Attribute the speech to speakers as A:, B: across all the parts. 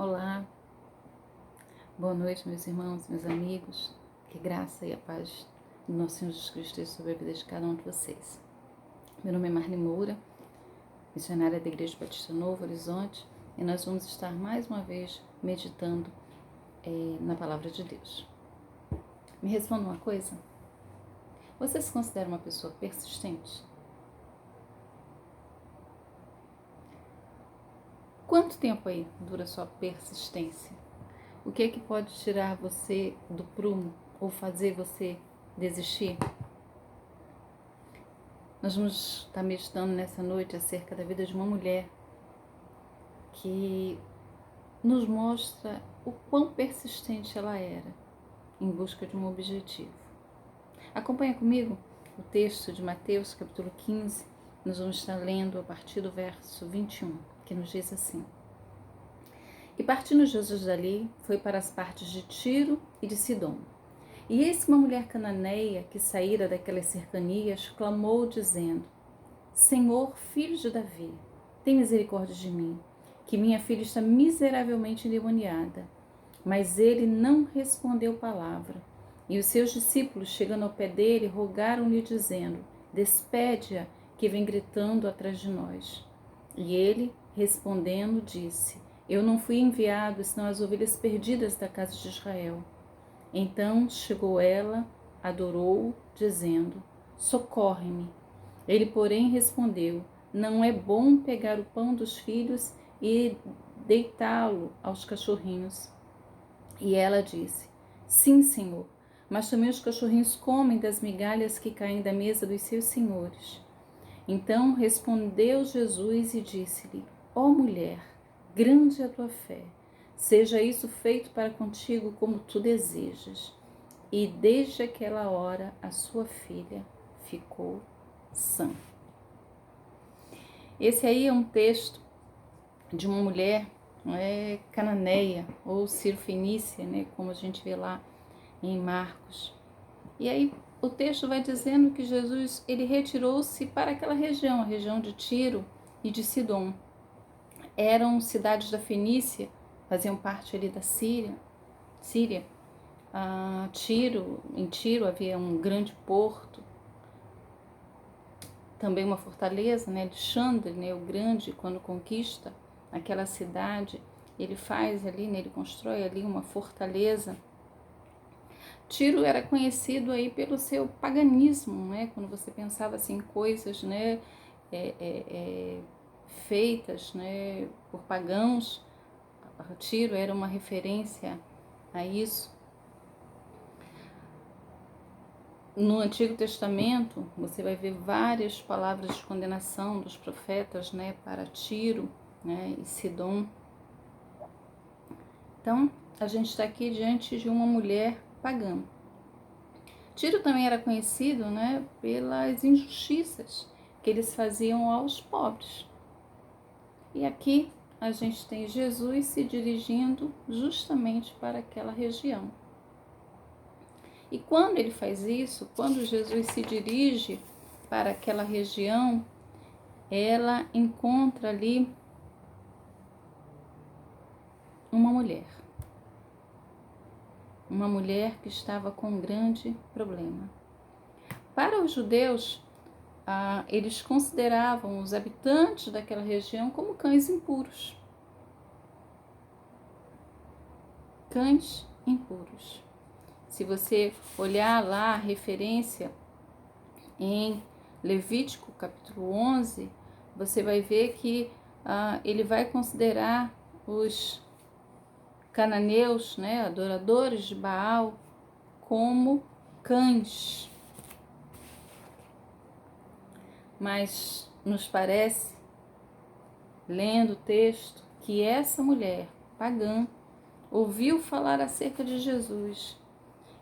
A: Olá, boa noite, meus irmãos, meus amigos. Que graça e a paz do nosso Senhor Jesus Cristo esteja sobre a vida de cada um de vocês. Meu nome é Marli Moura, missionária da Igreja Batista Novo Horizonte, e nós vamos estar mais uma vez meditando na Palavra de Deus. Me responda uma coisa: você se considera uma pessoa persistente? Quanto tempo aí dura a sua persistência? O que é que pode tirar você do prumo ou fazer você desistir? Nós vamos estar meditando nessa noite acerca da vida de uma mulher que nos mostra o quão persistente ela era em busca de um objetivo. Acompanha comigo o texto de Mateus, capítulo 15. Nós vamos estar lendo a partir do verso 21, que nos diz assim: E partindo Jesus dali, foi para as partes de Tiro e de Sidom. E eis que uma mulher cananeia, que saíra daquelas cercanias, clamou, dizendo: Senhor, filho de Davi, tem misericórdia de mim, que minha filha está miseravelmente endemoniada. Mas ele não respondeu palavra. E os seus discípulos, chegando ao pé dele, rogaram-lhe, dizendo: Despede-a, que vem gritando atrás de nós. E ele, respondendo, disse: Eu não fui enviado, senão as ovelhas perdidas da casa de Israel. Então chegou ela, adorou-o, dizendo: Socorre-me. Ele, porém, respondeu: Não é bom pegar o pão dos filhos e deitá-lo aos cachorrinhos. E ela disse: Sim, Senhor, mas também os cachorrinhos comem das migalhas que caem da mesa dos seus senhores. Então respondeu Jesus e disse-lhe: Ó mulher, grande é a tua fé, seja isso feito para contigo como tu desejas. E desde aquela hora a sua filha ficou sã. Esse aí é um texto de uma mulher cananeia ou cirofenícia, como a gente vê lá em Marcos. E aí o texto vai dizendo que Jesus ele retirou-se para aquela região, a região de Tiro e de Sidom. Eram cidades da Fenícia, faziam parte ali da Síria. Em Tiro havia um grande porto, também uma fortaleza, Alexandre, o Grande, quando conquista aquela cidade, ele faz ali, ele constrói ali uma fortaleza. Tiro era conhecido aí pelo seu paganismo, quando você pensava assim, coisas, feitas, por pagãos. Tiro era uma referência a isso. No Antigo Testamento, você vai ver várias palavras de condenação dos profetas, para Tiro, e Sidom. Então, a gente está aqui diante de uma mulher pagã. Tiro também era conhecido, pelas injustiças que eles faziam aos pobres. E aqui a gente tem Jesus se dirigindo justamente para aquela região. E quando ele faz isso, quando Jesus se dirige para aquela região, ela encontra ali uma mulher que estava com um grande problema. Para os judeus, eles consideravam os habitantes daquela região como cães impuros. Cães impuros. Se você olhar lá a referência em Levítico capítulo 11, você vai ver que ele vai considerar os cananeus, adoradores de Baal, como cães. Mas nos parece, lendo o texto, que essa mulher pagã ouviu falar acerca de Jesus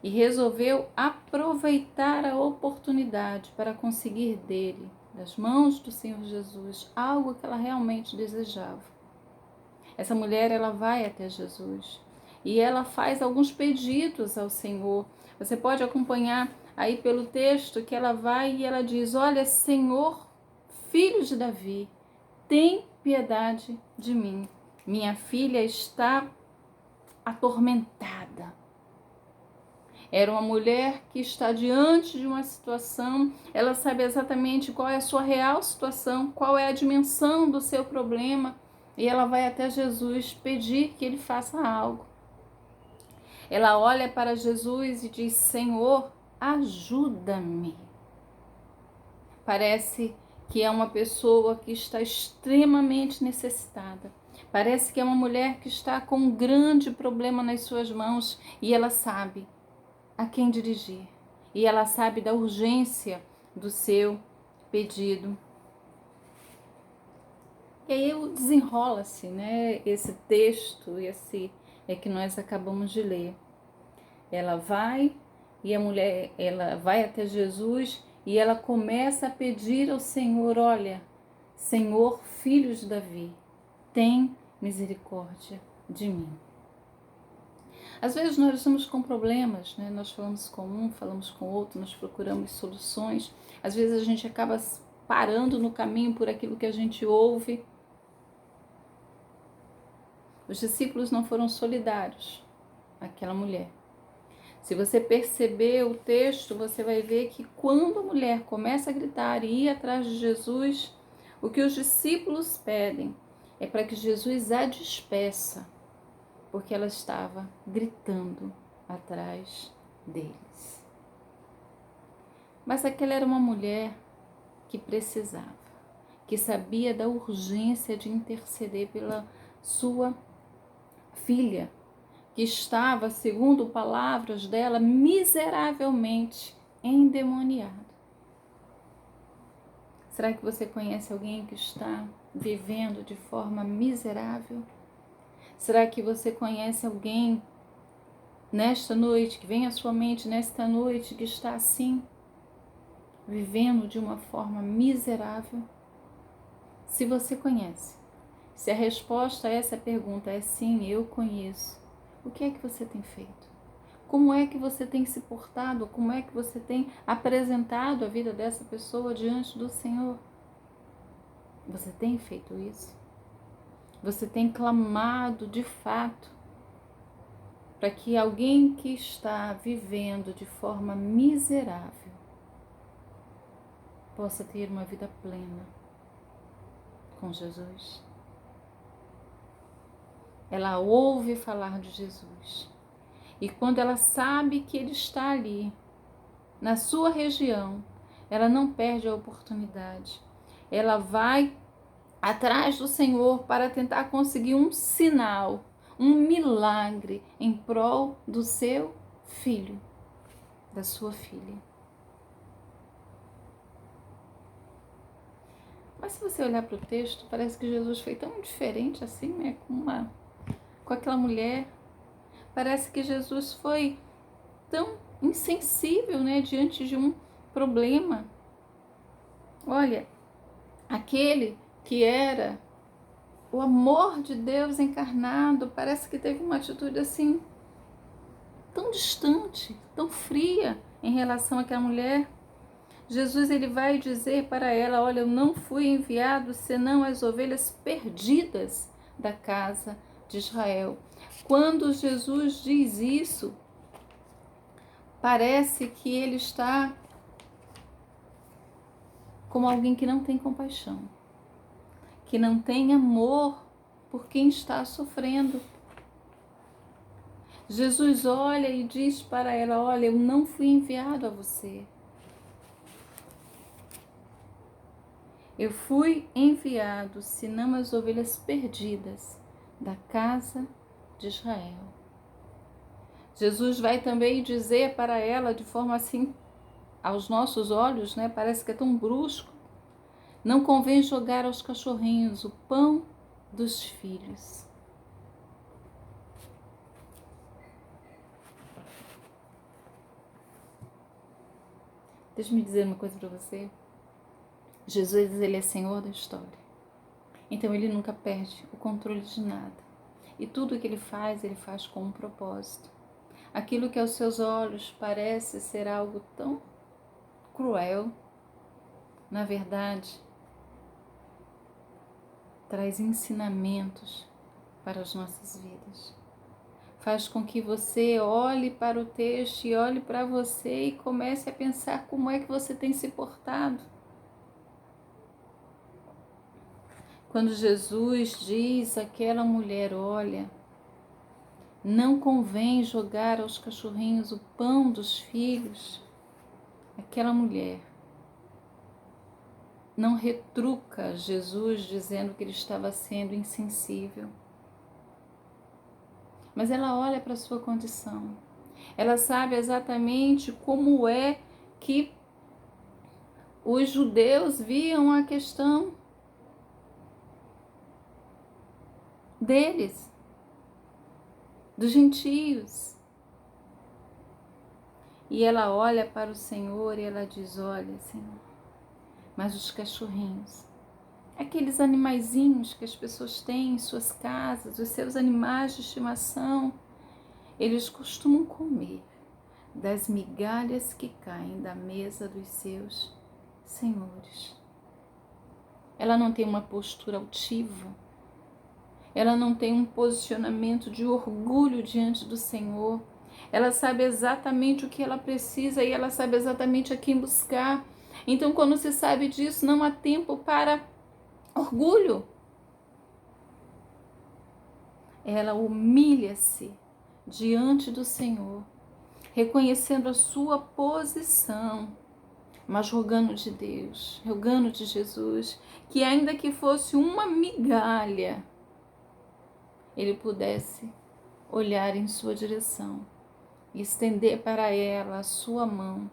A: e resolveu aproveitar a oportunidade para conseguir dele, das mãos do Senhor Jesus, algo que ela realmente desejava. Essa mulher, ela vai até Jesus e ela faz alguns pedidos ao Senhor. Você pode acompanhar aí pelo texto que ela vai e ela diz: Olha, Senhor, filho de Davi, tem piedade de mim. minha filha está atormentada. Era uma mulher que está diante de uma situação, ela sabe exatamente qual é a sua real situação, qual é a dimensão do seu problema, e ela vai até Jesus pedir que ele faça algo. Ela olha para Jesus e diz: Senhor, ajuda-me. Parece que é uma pessoa que está extremamente necessitada. Parece que é uma mulher que está com um grande problema nas suas mãos e ela sabe a quem dirigir. E ela sabe da urgência do seu pedido. E aí desenrola-se, né, esse texto, esse que nós acabamos de ler. Ela vai e a mulher, ela vai até Jesus e ela começa a pedir ao Senhor: olha, Senhor, filho de Davi, tem misericórdia de mim. Às vezes nós estamos com problemas, né? Nós falamos com um, falamos com outro, nós procuramos soluções. Às vezes a gente acaba parando no caminho por aquilo que a gente ouve. Os discípulos não foram solidários àquela mulher. Se você perceber o texto, você vai ver que quando a mulher começa a gritar e ir atrás de Jesus, o que os discípulos pedem é para que Jesus a despeça, porque ela estava gritando atrás deles. Mas aquela era uma mulher que precisava, que sabia da urgência de interceder pela sua filha, que estava, segundo palavras dela, miseravelmente endemoniado. Será que você conhece alguém que está vivendo de forma miserável? Será que você conhece alguém nesta noite, que vem à sua mente nesta noite, que está assim, vivendo de uma forma miserável? Se você conhece, se a resposta a essa pergunta é sim, eu conheço, o que é que você tem feito? Como é que você tem se portado? Como é que você tem apresentado a vida dessa pessoa diante do Senhor? Você tem feito isso? Você tem clamado de fato para que alguém que está vivendo de forma miserável possa ter uma vida plena com Jesus? Ela ouve falar de Jesus. E quando ela sabe que ele está ali, na sua região, ela não perde a oportunidade. Ela vai atrás do Senhor para tentar conseguir um sinal, um milagre em prol do seu filho, da sua filha. Mas se você olhar para o texto, parece que Jesus foi tão diferente assim, né, com aquela mulher. Parece que Jesus foi tão insensível, né, diante de um problema. Olha, aquele que era o amor de Deus encarnado, parece que teve uma atitude assim, tão distante, tão fria em relação àquela mulher. Jesus, ele vai dizer para ela: olha, eu não fui enviado senão as ovelhas perdidas da casa de Israel. Quando Jesus diz isso, parece que ele está como alguém que não tem compaixão, que não tem amor por quem está sofrendo. Jesus olha e diz para ela: olha, eu não fui enviado a você. Eu fui enviado, senão as ovelhas perdidas da casa de Israel. Jesus vai também dizer para ela de forma assim, aos nossos olhos, né, parece que é tão brusco: não convém jogar aos cachorrinhos o pão dos filhos. Deixa-me dizer uma coisa para você. Jesus, ele é Senhor da história. Então ele nunca perde o controle de nada. E tudo que ele faz com um propósito. Aquilo que aos seus olhos parece ser algo tão cruel, na verdade, traz ensinamentos para as nossas vidas. Faz com que você olhe para o texto e olhe para você e comece a pensar como é que você tem se portado. Quando Jesus diz àquela mulher, olha, não convém jogar aos cachorrinhos o pão dos filhos, aquela mulher não retruca Jesus dizendo que ele estava sendo insensível. Mas ela olha para a sua condição. Ela sabe exatamente como é que os judeus viam a questão deles, dos gentios. E ela olha para o Senhor e ela diz, olha, Senhor, mas os cachorrinhos, aqueles animaizinhos que as pessoas têm em suas casas, os seus animais de estimação, eles costumam comer das migalhas que caem da mesa dos seus senhores. Ela não tem uma postura altiva, ela não tem um posicionamento de orgulho diante do Senhor. Ela sabe exatamente o que ela precisa e ela sabe exatamente a quem buscar. Então, quando se sabe disso, não há tempo para orgulho. Ela humilha-se diante do Senhor, reconhecendo a sua posição, mas rogando de Deus, rogando de Jesus, que ainda que fosse uma migalha, ele pudesse olhar em sua direção e estender para ela a sua mão.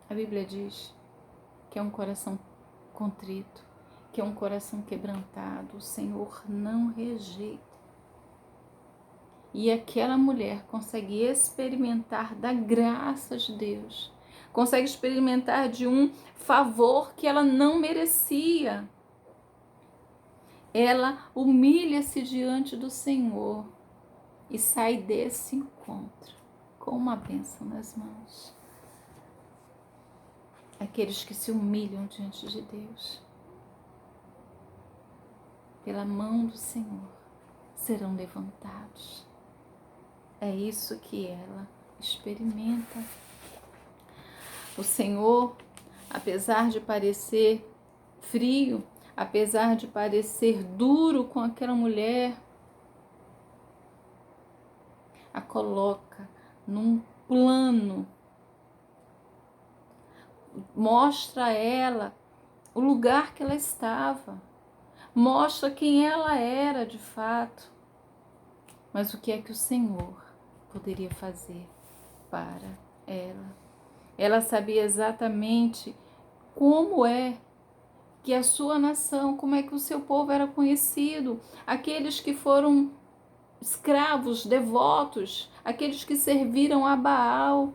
A: A Bíblia diz que é um coração contrito, que é um coração quebrantado, o Senhor não rejeita. E aquela mulher consegue experimentar da graça de Deus, consegue experimentar de um favor que ela não merecia. Ela humilha-se diante do Senhor e sai desse encontro com uma bênção nas mãos. Aqueles que se humilham diante de Deus, pela mão do Senhor, serão levantados. É isso que ela experimenta. O Senhor, apesar de parecer frio, apesar de parecer duro com aquela mulher, a coloca num plano, mostra a ela o lugar que ela estava, mostra quem ela era de fato, mas o que é que o Senhor poderia fazer para ela. Ela sabia exatamente como é que a sua nação, como é que o seu povo era conhecido, aqueles que foram escravos, devotos, aqueles que serviram a Baal.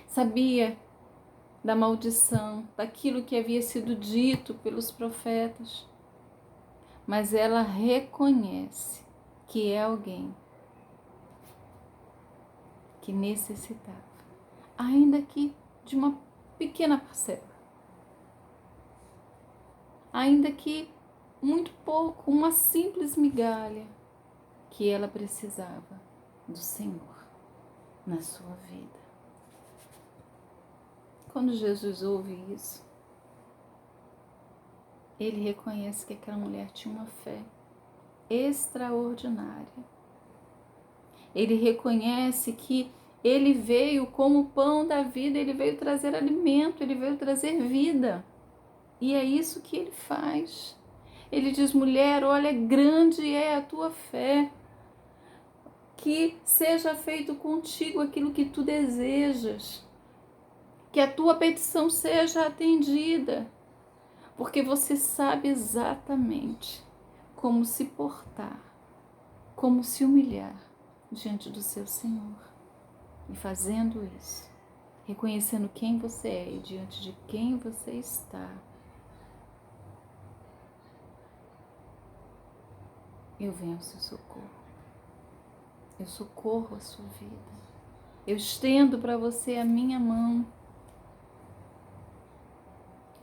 A: Sabia da maldição, daquilo que havia sido dito pelos profetas, mas ela reconhece que é alguém que necessitava, ainda que de uma pequena parcela, ainda que muito pouco, uma simples migalha, que ela precisava do Senhor na sua vida. Quando Jesus ouve isso, ele reconhece que aquela mulher tinha uma fé extraordinária. Ele reconhece que ele veio como o pão da vida, ele veio trazer alimento, ele veio trazer vida. E é isso que ele faz. Ele diz, mulher, olha, grande é a tua fé. Que seja feito contigo aquilo que tu desejas. Que a tua petição seja atendida. Porque você sabe exatamente como se portar, como se humilhar diante do seu Senhor. E fazendo isso, reconhecendo quem você é e diante de quem você está, eu venho ao seu socorro. Eu socorro a sua vida. Eu estendo para você a minha mão.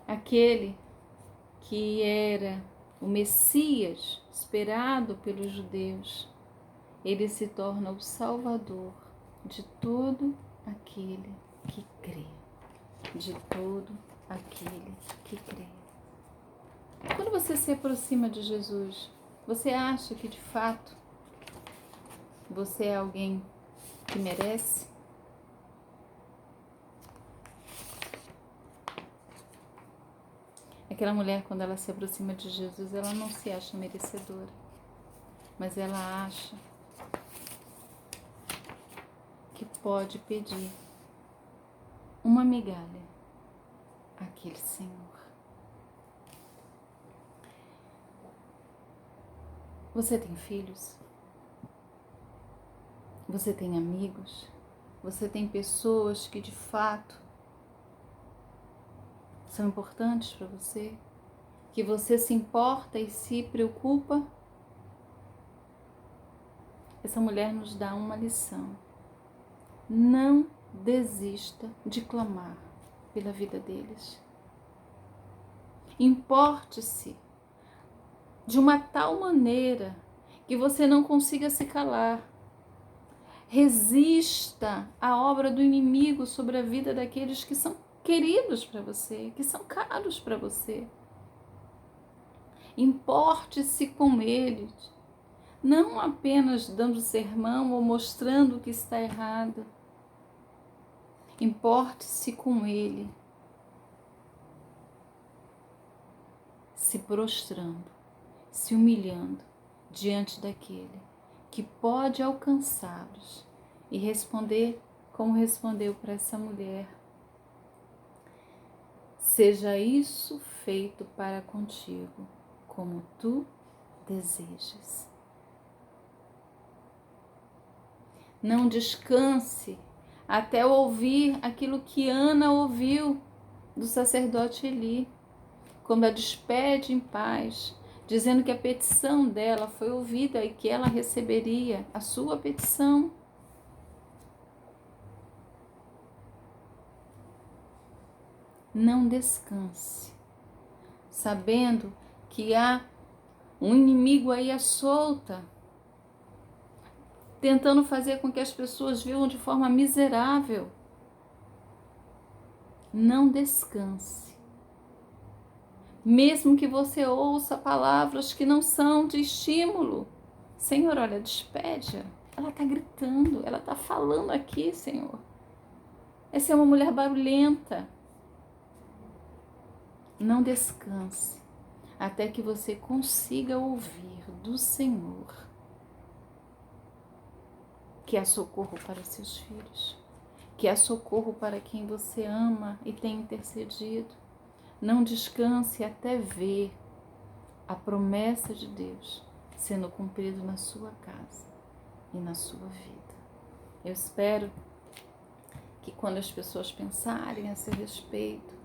A: Aquele que era o Messias esperado pelos judeus, ele se torna o Salvador de todo aquele que crê. De todo aquele que crê. Quando você se aproxima de Jesus, você acha que de fato você é alguém que merece? Aquela mulher, quando ela se aproxima de Jesus, ela não se acha merecedora, mas ela acha que pode pedir uma migalha àquele Senhor. Você tem filhos? Você tem amigos? Você tem pessoas que de fato são importantes para você? Que você se importa e se preocupa? Essa mulher nos dá uma lição. Não desista de clamar pela vida deles. Importe-se de uma tal maneira que você não consiga se calar. Resista à obra do inimigo sobre a vida daqueles que são queridos para você, que são caros para você. Importe-se com eles, não apenas dando sermão ou mostrando o que está errado. Importe-se com ele, se prostrando, se humilhando diante daquele que pode alcançá-los e responder como respondeu para essa mulher: seja isso feito para contigo, como tu desejas. Não descanse até ouvir aquilo que Ana ouviu do sacerdote Eli, quando a despede em paz, dizendo que a petição dela foi ouvida e que ela receberia a sua petição. Não descanse, sabendo que há um inimigo aí à solta, tentando fazer com que as pessoas vivam de forma miserável. Não descanse. Mesmo que você ouça palavras que não são de estímulo, Senhor, olha, despede-a. Ela está gritando, ela está falando aqui, Senhor. Essa é uma mulher barulhenta. Não descanse até que você consiga ouvir do Senhor que há socorro para seus filhos, que há socorro para quem você ama e tem intercedido. Não descanse até ver a promessa de Deus sendo cumprida na sua casa e na sua vida. Eu espero que quando as pessoas pensarem a seu respeito,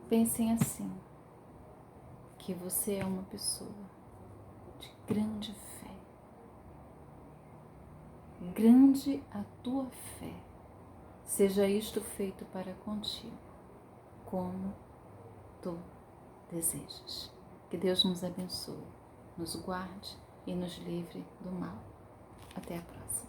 A: pensem assim, que você é uma pessoa de grande fé. Grande a tua fé. Seja isto feito para contigo, como tu desejas. Que Deus nos abençoe, nos guarde e nos livre do mal. Até a próxima.